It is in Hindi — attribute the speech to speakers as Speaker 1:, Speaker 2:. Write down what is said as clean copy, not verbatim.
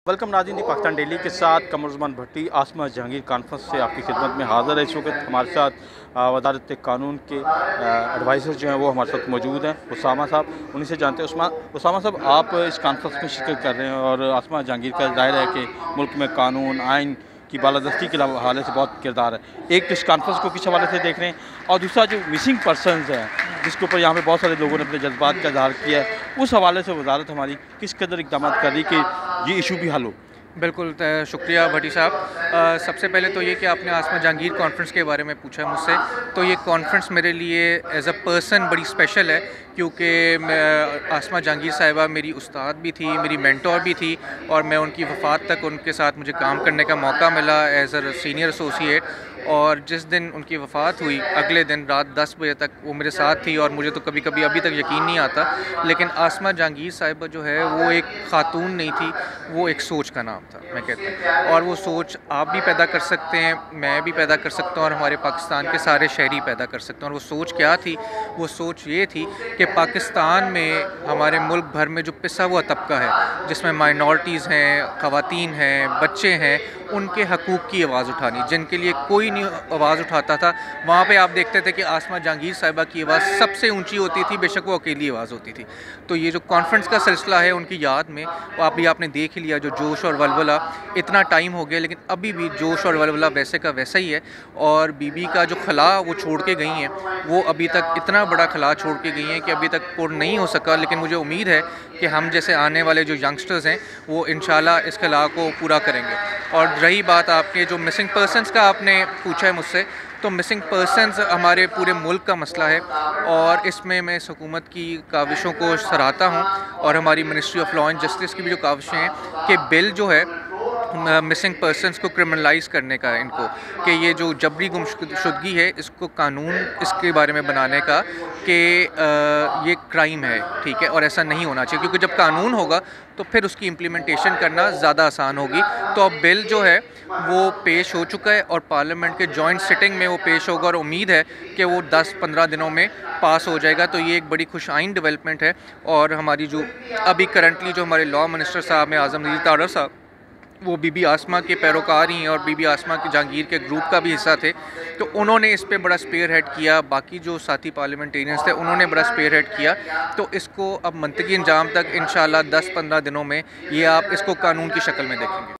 Speaker 1: वेलकम नाज़रीन, दी पाकिस्तान डेली के साथ कमरुज़्ज़मान भट्टी आसमा जहांगीर कॉन्फ्रेंस से आपकी खिदमत में हाज़िर है। इस वक्त हमारे साथ वज़ारत कानून के एडवाइज़र जो हैं वो हमारे साथ मौजूद हैं, उसामा साहब। उन्हीं से जानते हैं। उसामा साहब, आप इस कॉन्फ्रेंस में शिरकत कर रहे हैं और आसमा जहांगीर का ज़ाहिर है कि मुल्क में कानून आइन की बालादस्ती के हवाले से बहुत किरदार है। एक तो इस कॉन्फ्रेंस को किस हवाले से देख रहे हैं, और दूसरा जो मिसिंग पर्सनस हैं जिसके ऊपर यहाँ पे बहुत सारे लोगों ने अपने जज्बात का इज़हार किया है, उस हवाले से वज़ारत हमारी किस कदर इक़दाम कर रही कि ये इशू भी हल हो।
Speaker 2: बिल्कुल शुक्रिया भट्टी साहब। सबसे पहले तो ये कि आपने आसमा जहांगीर कॉन्फ्रेंस के बारे में पूछा है मुझसे, तो ये कॉन्फ्रेंस मेरे लिए एज़ अ पर्सन बड़ी स्पेशल है, क्योंकि आसमा जहांगीर साहिबा मेरी उस्ताद भी थी, मेरी मेंटोर भी थी, और मैं उनकी वफ़ात तक उनके साथ मुझे काम करने का मौका मिला एज़ अ सीनियर एसोसिएट। और जिस दिन उनकी वफ़ात हुई अगले दिन रात 10 बजे तक वो मेरे साथ थी, और मुझे तो कभी कभी अभी तक यकीन नहीं आता, लेकिन आसमा जहांगीर साहिबा जो है वो एक ख़ातून नहीं थी, वो एक सोच का नाम था, मैं कहता हूँ। और वो सोच आप भी पैदा कर सकते हैं, मैं भी पैदा कर सकता हूँ, और हमारे पाकिस्तान के सारे शहरी पैदा कर सकते हैं। और वो सोच क्या थी? वो सोच ये थी कि पाकिस्तान में हमारे मुल्क भर में जो पिसा हुआ तबका है, जिसमें माइनॉरिटीज़ हैं, ख़वातीन हैं, बच्चे हैं, उनके हकूक़ की आवाज़ उठानी, जिनके लिए कोई नहीं आवाज़ उठाता था। वहाँ पे आप देखते थे कि आसमा जहांगीर साहिबा की आवाज़ सबसे ऊंची होती थी, बेशक वो अकेली आवाज़ होती थी। तो ये जो कॉन्फ्रेंस का सिलसिला है उनकी याद में, वो आपने देख ही लिया, जो जोश और वलवला, इतना टाइम हो गया लेकिन अभी भी जोश और वलवला वैसे का वैसा ही है। और बीबी का जो खला वो छोड़ के गई हैं, वो अभी तक इतना बड़ा खला छोड़ के गई हैं कि अभी तक पूर्ण नहीं हो सका, लेकिन मुझे उम्मीद है कि हम जैसे आने वाले जो यंगस्टर्स हैं वो इंशाल्लाह इस खला को पूरा करेंगे। और रही बात आपके जो मिसिंग पर्सनस का आपने पूछा है मुझसे, तो मिसिंग पर्सनस हमारे पूरे मुल्क का मसला है, और इसमें मैं इस हुकूमत की काविशों को सराहता हूँ, और हमारी ministry of law and justice की भी जो काविशें हैं कि बिल जो है मिसिंग पर्सनस को क्रिमिनलाइज करने का, इनको कि ये जो जबरी गुमशुदगी है इसको कानून इसके बारे में बनाने का कि ये क्राइम है, ठीक है, और ऐसा नहीं होना चाहिए, क्योंकि जब कानून होगा तो फिर उसकी इम्प्लीमेंटेशन करना ज़्यादा आसान होगी। तो अब बिल जो है वो पेश हो चुका है, और पार्लियामेंट के जॉइंट सिटिंग में वो पेश होगा, और उम्मीद है कि वो 10-15 दिनों में पास हो जाएगा। तो ये एक बड़ी खुशाइन डेवलपमेंट है। और हमारी जो अभी करंटली जो हमारे लॉ मिनिस्टर साहब हैं, आज़म नज़ीर तारड़ साहब, वो बीबी आसमा के पैरोकार ही हैं, और बीबी आसमा के जहांगीर के ग्रुप का भी हिस्सा थे, तो उन्होंने इस पे बड़ा स्पेयर हेड किया। बाकी जो साथी पार्लियामेंटेरियंस थे उन्होंने बड़ा स्पेयर हेड किया। तो इसको अब मंतकी अंजाम तक इंशाल्लाह 10-15 दिनों में ये आप इसको कानून की शक्ल में देखेंगे।